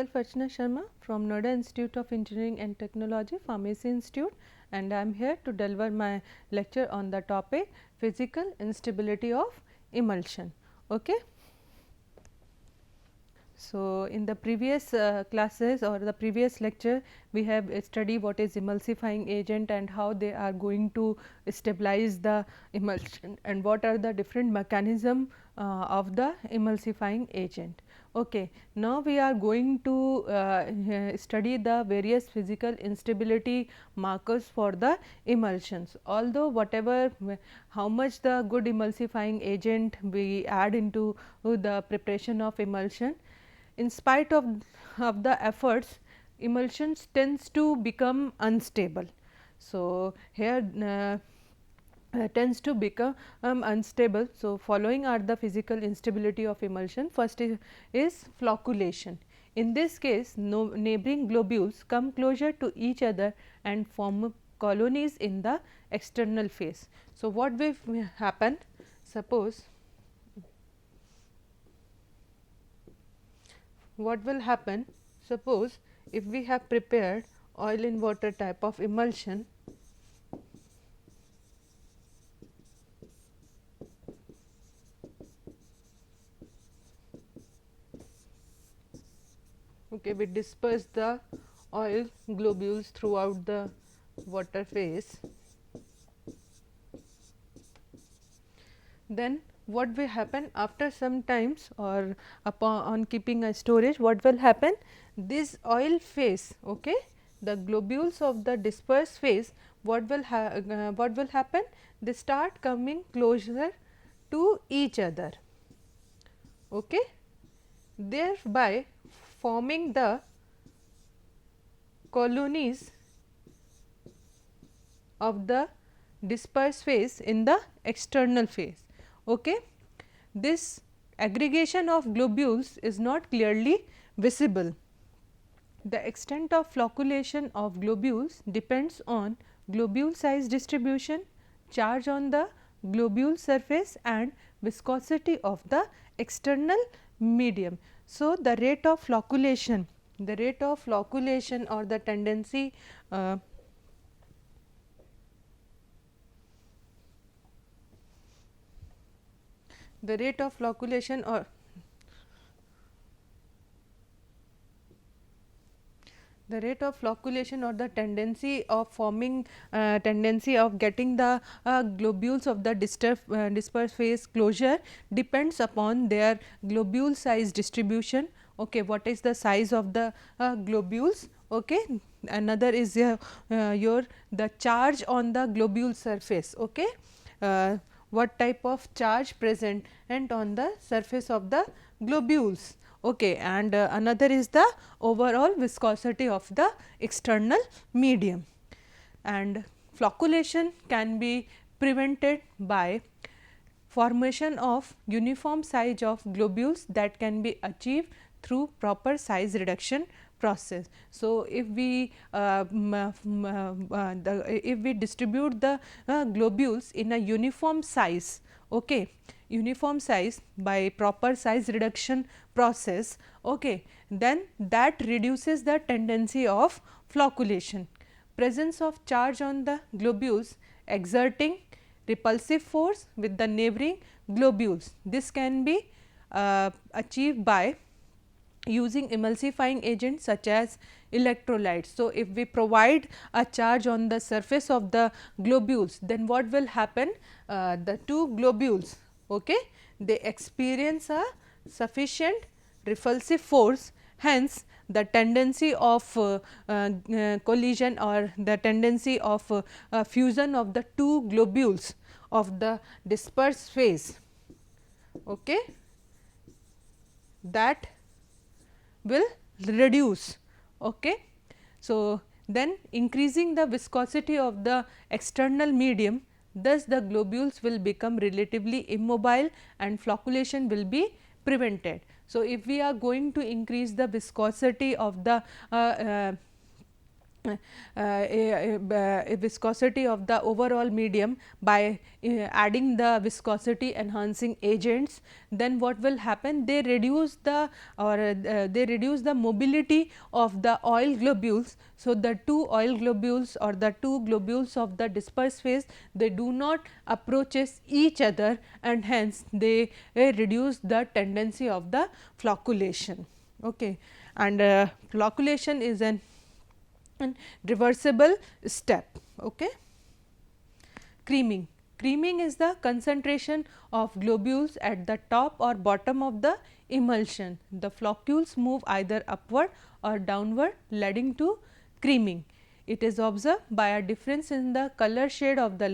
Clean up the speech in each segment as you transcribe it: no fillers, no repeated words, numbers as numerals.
myself Archana Sharma from Noida Institute of Engineering and Technology, Pharmacy Institute, and I am here to deliver my lecture on the topic physical instability of emulsion. Okay. So, in the previous classes or the previous lecture, we have studied what is emulsifying agent and how they are going to stabilize the emulsion and what are the different mechanism of the emulsifying agent. Okay. Now, we are going to study the various physical instability markers for the emulsions. Although, whatever how much the good emulsifying agent we add into the preparation of emulsion, in spite of the efforts, emulsions tends to become unstable. So, here tends to become unstable. So, following are the physical instability of emulsion. First is flocculation. In this case, neighboring globules come closer to each other and form colonies in the external phase. So, what will happen? Suppose what will happen? Suppose if we have prepared oil in water type of emulsion, okay, we disperse the oil globules throughout the water phase. Then what will happen after some times or upon on keeping a storage, what will happen? This oil phase, okay, the globules of the dispersed phase, what will happen? They start coming closer to each other, okay, thereby forming the colonies of the dispersed phase in the external phase. Okay. This aggregation of globules is not clearly visible. The extent of flocculation of globules depends on globule size distribution, charge on the globule surface and viscosity of the external medium. So, the rate of flocculation or the tendency the rate of flocculation or the tendency of forming tendency of getting the globules of the dispersed phase closure depends upon their globule size distribution. Okay, what is the size of the globules? Okay. Another is your the charge on the globule surface. Okay. What type of charge present and on the surface of the globules. Okay, and another is the overall viscosity of the external medium, and flocculation can be prevented by formation of uniform size of globules that can be achieved through proper size reduction process. So, if we distribute the globules in a uniform size, okay, uniform size by proper size reduction process, okay, then that reduces the tendency of flocculation. Presence of charge on the globules exerting repulsive force with the neighboring globules. This can be achieved by using emulsifying agents such as electrolytes. So, if we provide a charge on the surface of the globules, then what will happen? The two globules, okay, they experience a sufficient repulsive force, hence the tendency of collision or the tendency of fusion of the two globules of the dispersed phase, okay, that will reduce. Okay. So, then increasing the viscosity of the external medium, thus the globules will become relatively immobile and flocculation will be prevented. So, if we are going to increase the viscosity of the a viscosity of the overall medium by adding the viscosity enhancing agents, then what will happen, they reduce the they reduce the mobility of the oil globules. So, the two oil globules or the two globules of the dispersed phase, they do not approaches each other, and hence they reduce the tendency of the flocculation. Okay. And flocculation is an reversible step. Okay. Creaming. Creaming is the concentration of globules at the top or bottom of the emulsion. The floccules move either upward or downward, leading to creaming. It is observed by a difference in the color shade of the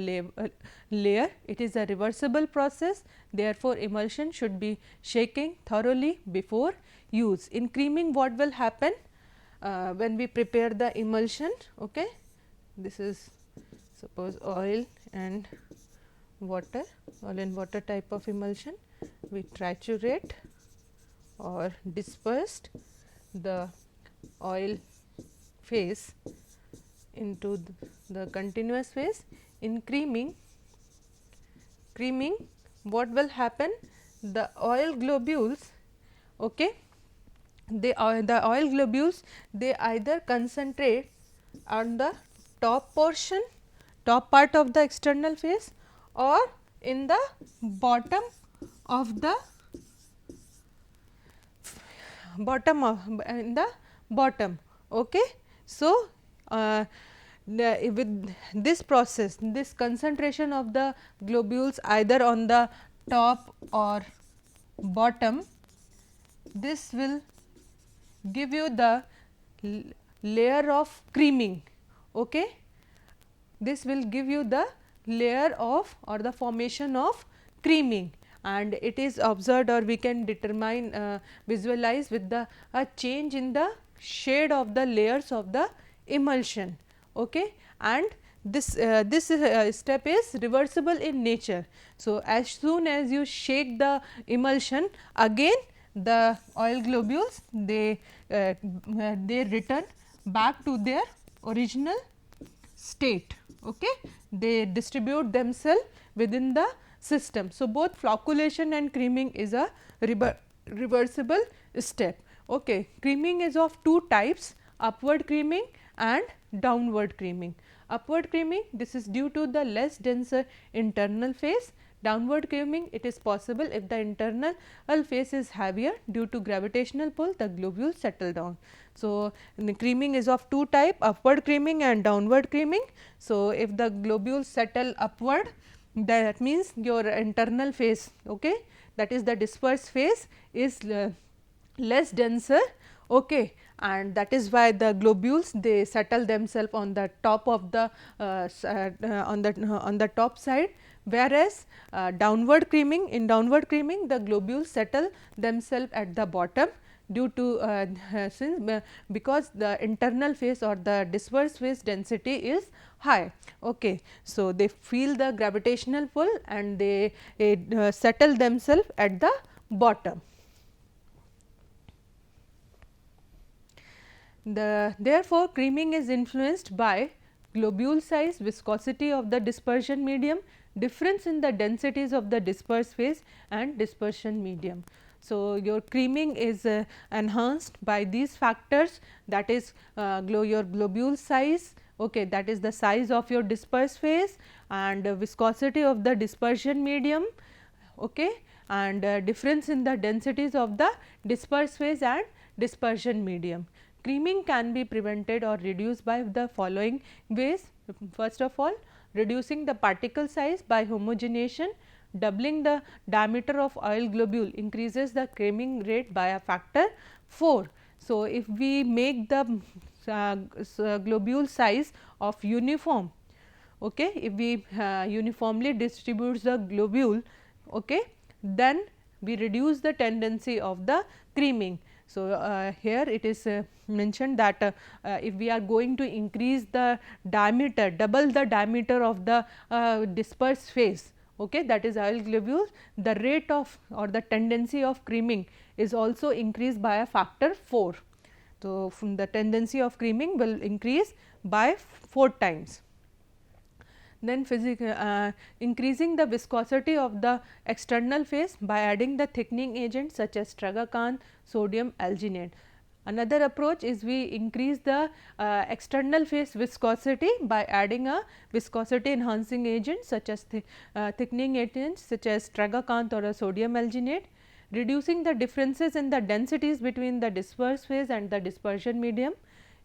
layer. It is a reversible process, therefore, emulsion should be shaken thoroughly before use. In creaming, what will happen? When we prepare the emulsion, okay, this is suppose oil and water, oil and water type of emulsion, we triturate or dispersed the oil phase into the continuous phase. In creaming, what will happen? The oil globules, okay, the oil globules, they either concentrate on the top portion, top part of the external phase, or in the bottom of the in the bottom. Okay. So, with this process, this concentration of the globules either on the top or bottom, this will give you the layer of creaming. Okay. This will give you the layer of or the formation of creaming, and it is observed or we can determine visualize with the change in the shade of the layers of the emulsion. Okay. And this step is reversible in nature. So, as soon as you shake the emulsion, again the oil globules, they return back to their original state. Okay. They distribute themselves within the system. So, both flocculation and creaming is a reversible step. Okay. Creaming is of two types, upward creaming and downward creaming. Upward creaming, this is due to the less denser internal phase. Downward creaming, it is possible if the internal phase is heavier, due to gravitational pull the globules settle down. So, the creaming is of two type, upward creaming and downward creaming. So, if the globules settle upward, that means your internal phase, okay, that is the dispersed phase, is less denser. Okay. And that is why the globules, they settle themselves on the top of the on the top side, whereas downward creaming, in downward creaming the globules settle themselves at the bottom, due to because the internal phase or the dispersed phase density is high. Okay. So, they feel the gravitational pull and they settle themselves at the bottom. Therefore, creaming is influenced by globule size, viscosity of the dispersion medium, difference in the densities of the dispersed phase and dispersion medium. So, your creaming is enhanced by these factors, that is your globule size, okay, that is the size of your dispersed phase, and viscosity of the dispersion medium, okay, and difference in the densities of the dispersed phase and dispersion medium. Creaming can be prevented or reduced by the following ways. First of all, reducing the particle size by homogenization. Doubling the diameter of oil globule increases the creaming rate by a factor 4. So, if we make the globule size of uniform, okay, if we uniformly distributes the globule, okay, then we reduce the tendency of the creaming. So, here it is mentioned that if we are going to increase the diameter, double the diameter of the dispersed phase, okay, that is oil globules, the rate of or the tendency of creaming is also increased by a factor 4. So, from the tendency of creaming will increase by 4 times. Then increasing the viscosity of the external phase by adding the thickening agent such as tragacan, sodium alginate. Another approach is we increase the external phase viscosity by adding a viscosity enhancing agent such as thickening agents such as tragacanth or a sodium alginate, reducing the differences in the densities between the disperse phase and the dispersion medium.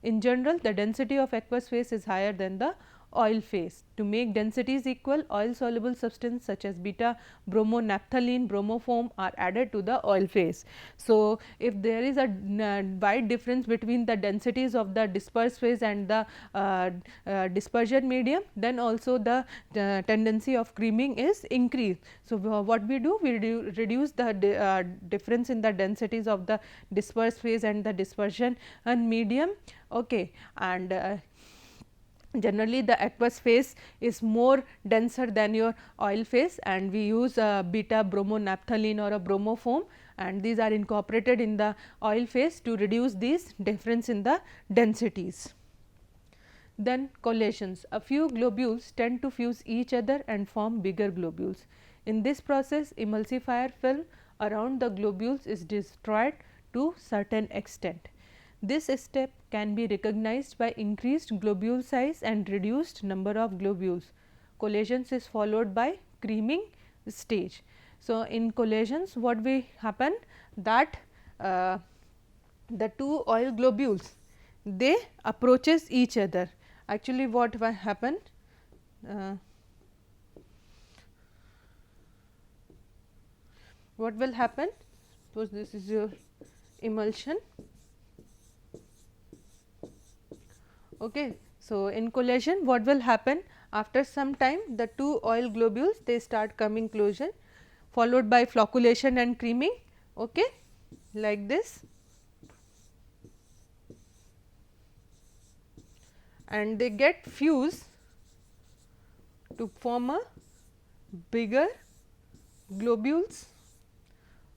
In general, the density of aqueous phase is higher than the oil phase. To make densities equal, oil soluble substance such as beta bromonaphthalene bromofoam are added to the oil phase. So, if there is a wide difference between the densities of the dispersed phase and the dispersion medium, then also the tendency of creaming is increased. So, what we do? We reduce the difference in the densities of the dispersed phase and the dispersion and medium, okay, and generally the aqueous phase is more denser than your oil phase, and we use beta bromonaphthalene or a bromofoam, and these are incorporated in the oil phase to reduce these difference in the densities. Then collations. A few globules tend to fuse each other and form bigger globules. In this process, emulsifier film around the globules is destroyed to certain extent. This step can be recognized by increased globule size and reduced number of globules. Collations is followed by creaming stage. So, in collations what will happen that the two oil globules they approaches each other. Actually what will happen, what will happen, suppose this is your emulsion. Okay. So, in collation what will happen, after some time the two oil globules they start coming closer, followed by flocculation and creaming, okay, like this, and they get fused to form a bigger globules,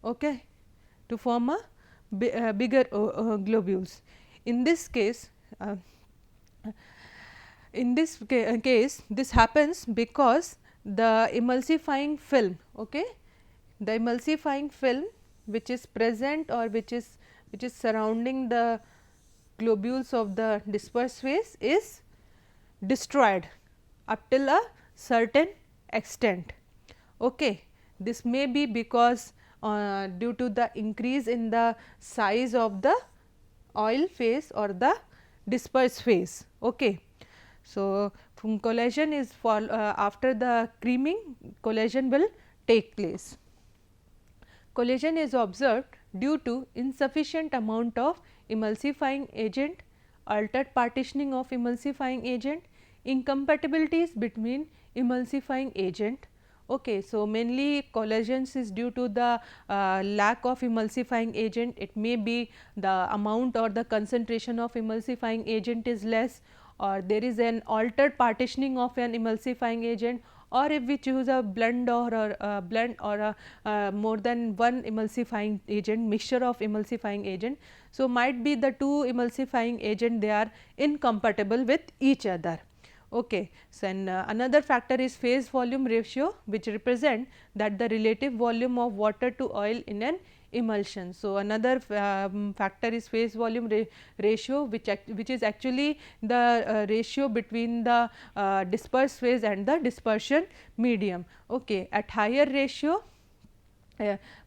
okay, to form a bigger globules. In this case, case this happens because the emulsifying film, okay, the emulsifying film which is present or which is surrounding the globules of the dispersed phase is destroyed up till a certain extent. Okay. This may be because due to the increase in the size of the oil phase or the dispersed phase. Okay. So, from collagen is after the creaming, collagen will take place. Collagen is observed due to insufficient amount of emulsifying agent, altered partitioning of emulsifying agent, incompatibilities between emulsifying agent. Okay. So, mainly collagens is due to the lack of emulsifying agent. It may be the amount or the concentration of emulsifying agent is less, or there is an altered partitioning of an emulsifying agent, or if we choose a blend or a more than one emulsifying agent, mixture of emulsifying agent. So, might be the two emulsifying agent they are incompatible with each other. Okay. So, and another factor is phase volume ratio, which represent that the relative volume of water to oil in an emulsion. So, another factor is phase volume ratio, which is actually the ratio between the dispersed phase and the dispersion medium. Okay. At higher ratio,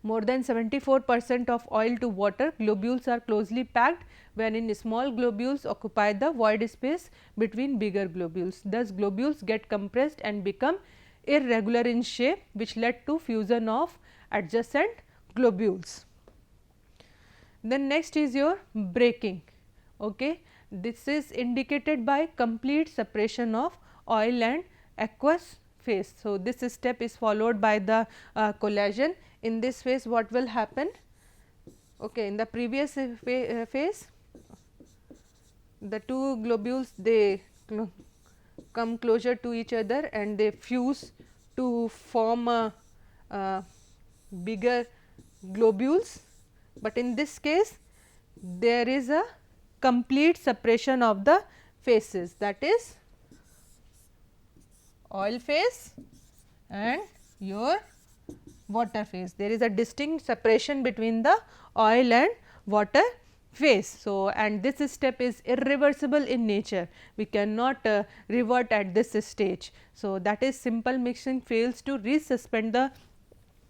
more than 74% of oil to water globules are closely packed, wherein small globules occupy the void space between bigger globules. Thus, globules get compressed and become irregular in shape, which led to fusion of adjacent globules. Then next is your breaking. Okay. This is indicated by complete separation of oil and aqueous phase. So, this step is followed by the collagen. In this phase what will happen? Okay, in the previous phase the two globules they come closer to each other and they fuse to form a bigger globules, but in this case there is a complete separation of the phases, that is oil phase and your water phase. There is a distinct separation between the oil and water phase. So, and this step is irreversible in nature, we cannot revert at this stage. So, that is simple mixing fails to resuspend the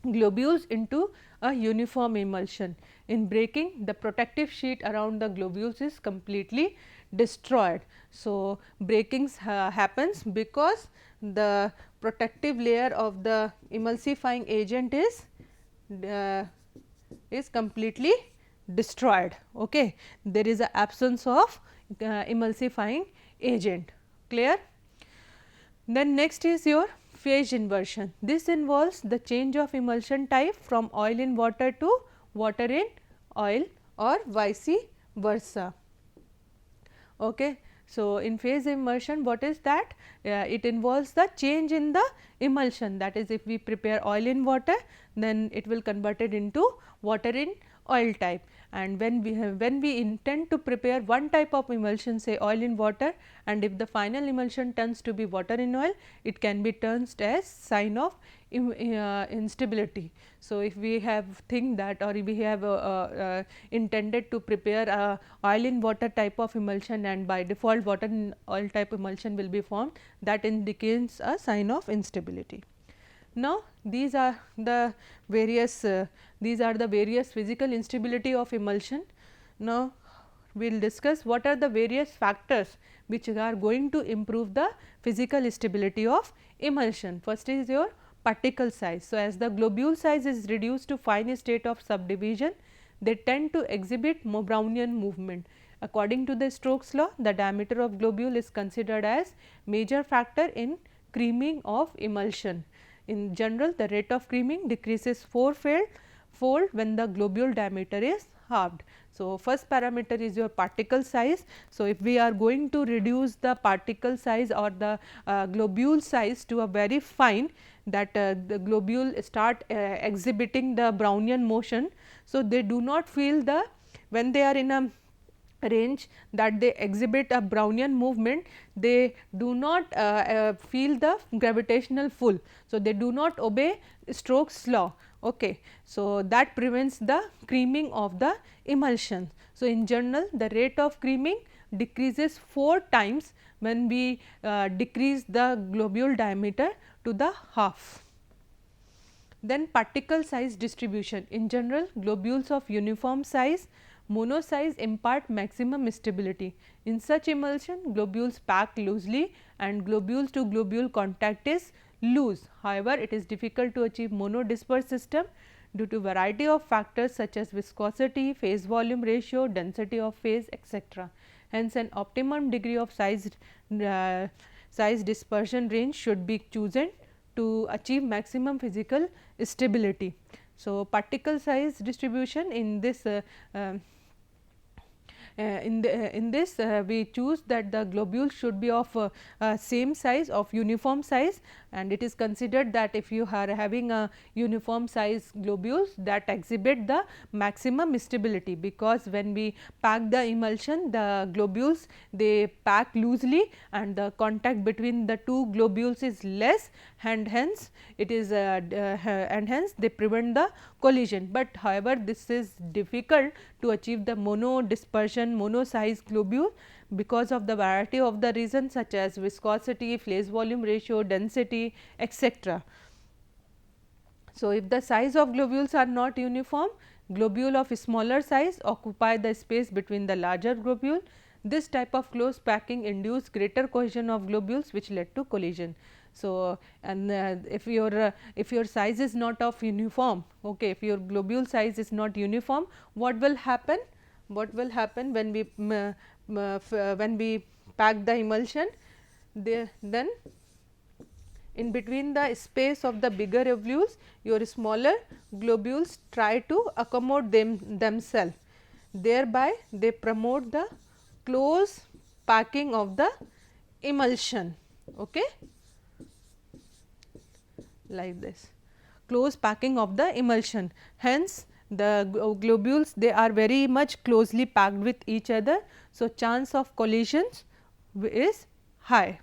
globules into a uniform emulsion. In breaking, the protective sheet around the globules is completely destroyed. So, breakings happens because the protective layer of the emulsifying agent is completely destroyed. Okay. There is a absence of emulsifying agent, clear. Then next is your phase inversion. This involves the change of emulsion type from oil in water to water in oil or vice versa. Okay. So, in phase immersion, what is that? It involves the change in the emulsion, that is, if we prepare oil in water, then it will convert it into water in oil type, and when we intend to prepare one type of emulsion, say oil in water, and if the final emulsion turns to be water in oil, it can be termed as sign of instability. So, if we have think that, or if we have intended to prepare a oil in water type of emulsion, and by default water in oil type emulsion will be formed, that indicates a sign of instability. Now, these are the various physical instability of emulsion. Now, we will discuss what are the various factors which are going to improve the physical stability of emulsion. First is your particle size. So, as the globule size is reduced to fine state of subdivision, they tend to exhibit Brownian movement. According to the Stokes law, the diameter of globule is considered as major factor in creaming of emulsion. In general, the rate of creaming decreases fourfold when the globule diameter is halved. So, first parameter is your particle size. So, if we are going to reduce the particle size or the globule size to a very fine, that the globule start exhibiting the Brownian motion. So, they do not feel the, when they are in a range that they exhibit a Brownian movement, they do not feel the gravitational pull. So, they do not obey Stokes law. Okay. So, that prevents the creaming of the emulsion. So, in general, the rate of creaming decreases 4 times when we decrease the globule diameter to the half. Then particle size distribution. In general, globules of uniform size, mono size impart maximum stability. In such emulsion, globules pack loosely and globule to globule contact is loose. However, it is difficult to achieve mono dispersed system due to variety of factors such as viscosity, phase volume ratio, density of phase, etc. Hence, an optimum degree of size dispersion range should be chosen to achieve maximum physical stability. So, particle size distribution in this we choose that the globule should be of same size, of uniform size, and it is considered that if you are having a uniform size globules that exhibit the maximum stability, because when we pack the emulsion, the globules they pack loosely and the contact between the two globules is less, and hence it is and hence they prevent the collision. But however, this is difficult to achieve the mono dispersion, mono size globule because of the variety of the reasons such as viscosity, phase volume ratio, density, etc. So, if the size of globules are not uniform, globule of smaller size occupy the space between the larger globule. This type of close packing induce greater cohesion of globules which led to collision. So, and if your size is not of uniform, okay, if your globule size is not uniform, what will happen? What will happen when we pack the emulsion? Then in between the space of the bigger globules, your smaller globules try to accommodate themselves. Thereby, they promote the close packing of the emulsion. Okay. Like this, close packing of the emulsion. Hence, the globules, they are very much closely packed with each other. So, chance of collisions is high.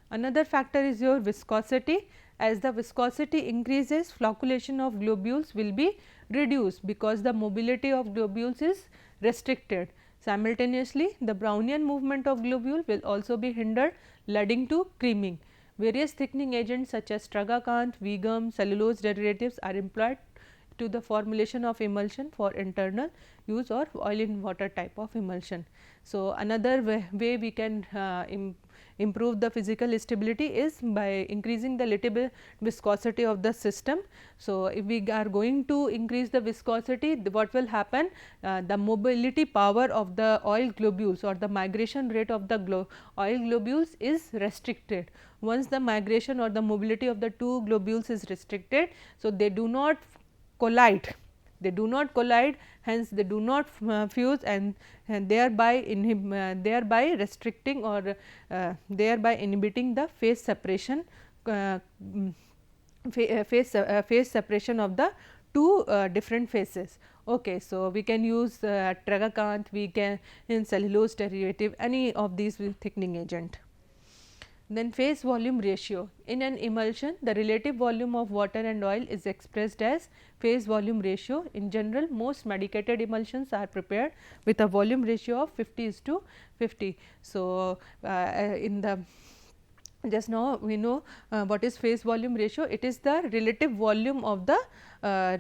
Another factor is your viscosity. As the viscosity increases, flocculation of globules will be reduced because the mobility of globules is restricted. Simultaneously, the Brownian movement of globule will also be hindered, leading to creaming. Various thickening agents such as tragacanth, V-gum, cellulose derivatives are employed to the formulation of emulsion for internal use or oil in water type of emulsion. So, another way we can improve the physical stability is by increasing the little bit viscosity of the system. So, if we are going to increase the viscosity, what will happen? The mobility power of the oil globules or the migration rate of the oil globules is restricted. Once the migration or the mobility of the two globules is restricted, so they do not collide, hence they do not fuse, and thereby restricting or thereby inhibiting the phase separation phase separation of the two different phases. Okay, so we can use tragacanth, we can in cellulose derivative, any of these thickening agent. Then phase volume ratio. In an emulsion, the relative volume of water and oil is expressed as phase volume ratio. In general, most medicated emulsions are prepared with a volume ratio of 50:50. So, in the just now we know what is phase volume ratio. It is the relative volume of the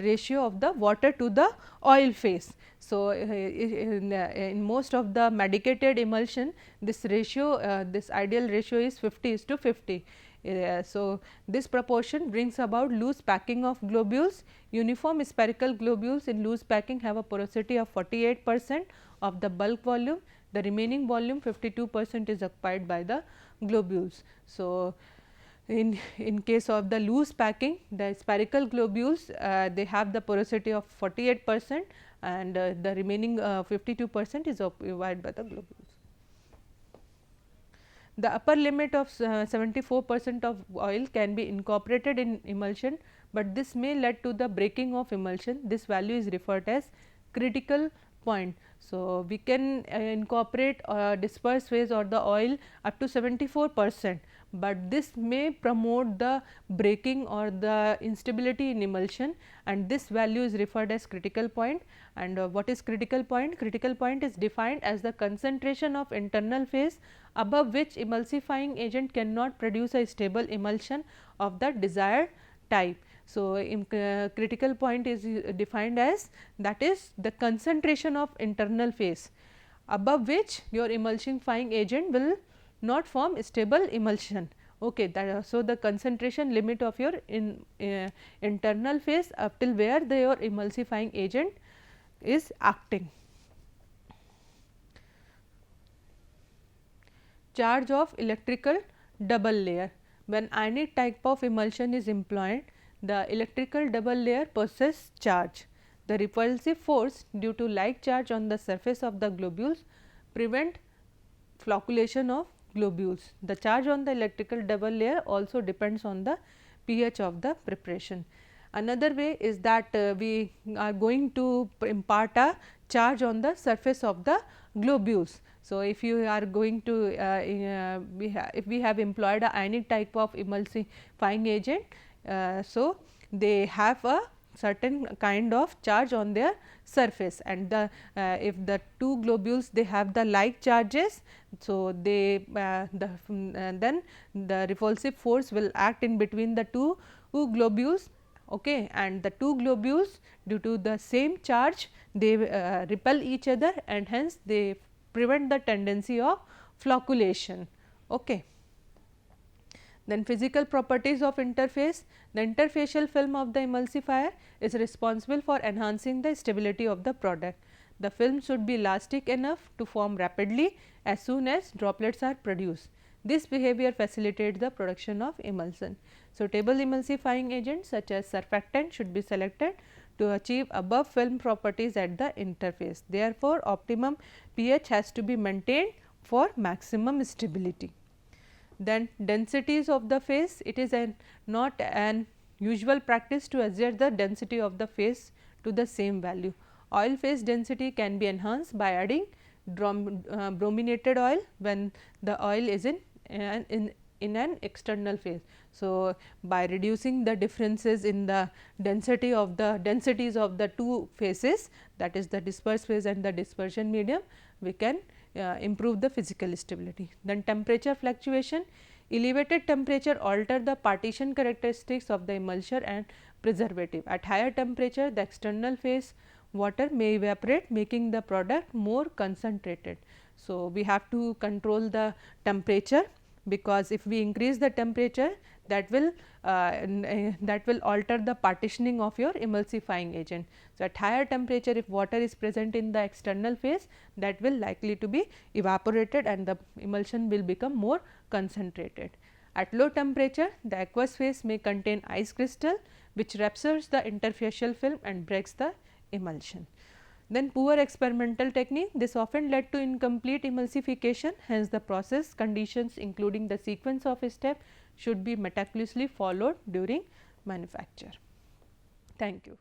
ratio of the water to the oil phase. So, in most of the medicated emulsion, this ratio, this ideal ratio is 50:50. So, this proportion brings about loose packing of globules. Uniform spherical globules in loose packing have a porosity of 48% of the bulk volume. The remaining volume 52% is occupied by the globules. So, in case of the loose packing, the spherical globules they have the porosity of 48% and the remaining 52% is occupied by the globules. The upper limit of 74% of oil can be incorporated in emulsion, but this may lead to the breaking of emulsion. This value is referred as critical point. So, we can incorporate disperse phase or the oil up to 74%, but this may promote the breaking or the instability in emulsion, and this value is referred as critical point. And what is critical point? Critical point is defined as the concentration of internal phase above which emulsifying agent cannot produce a stable emulsion of the desired type. So, critical point is defined as, that is the concentration of internal phase above which your emulsifying agent will not form stable emulsion. Okay, so the concentration limit of your internal phase up till where your emulsifying agent is acting. Charge of electrical double layer. When any type of emulsion is employed, the electrical double layer possesses charge. The repulsive force due to like charge on the surface of the globules prevent flocculation of globules. The charge on the electrical double layer also depends on the pH of the preparation. Another way is that we are going to impart a charge on the surface of the globules. So, if you are going to if we have employed a ionic type of emulsifying agent, so they have a certain kind of charge on their surface, and the if the two globules they have the like charges, so they then the repulsive force will act in between the two globules, okay, and the two globules due to the same charge they repel each other, and hence they prevent the tendency of flocculation. Okay. Then physical properties of interface. The interfacial film of the emulsifier is responsible for enhancing the stability of the product. The film should be elastic enough to form rapidly as soon as droplets are produced. This behavior facilitates the production of emulsion. Suitable emulsifying agents such as surfactant should be selected to achieve above film properties at the interface. Therefore, optimum pH has to be maintained for maximum stability. Then densities of the phase, it is not an usual practice to adjust the density of the phase to the same value. Oil phase density can be enhanced by adding brominated oil when the oil is in an external phase. So, by reducing the differences in the densities of the two phases, that is the disperse phase and the dispersion medium, we can improve the physical stability. Then temperature fluctuation: elevated temperature alter the partition characteristics of the emulsion and preservative. At higher temperature, the external phase water may evaporate, making the product more concentrated. So, we have to control the temperature, because if we increase the temperature, that will alter the partitioning of your emulsifying agent. So, at higher temperature, if water is present in the external phase, that will likely to be evaporated and the emulsion will become more concentrated. At low temperature, the aqueous phase may contain ice crystal, which ruptures the interfacial film and breaks the emulsion. Then poor experimental technique: this often led to incomplete emulsification, hence the process conditions including the sequence of step should be meticulously followed during manufacture. Thank you.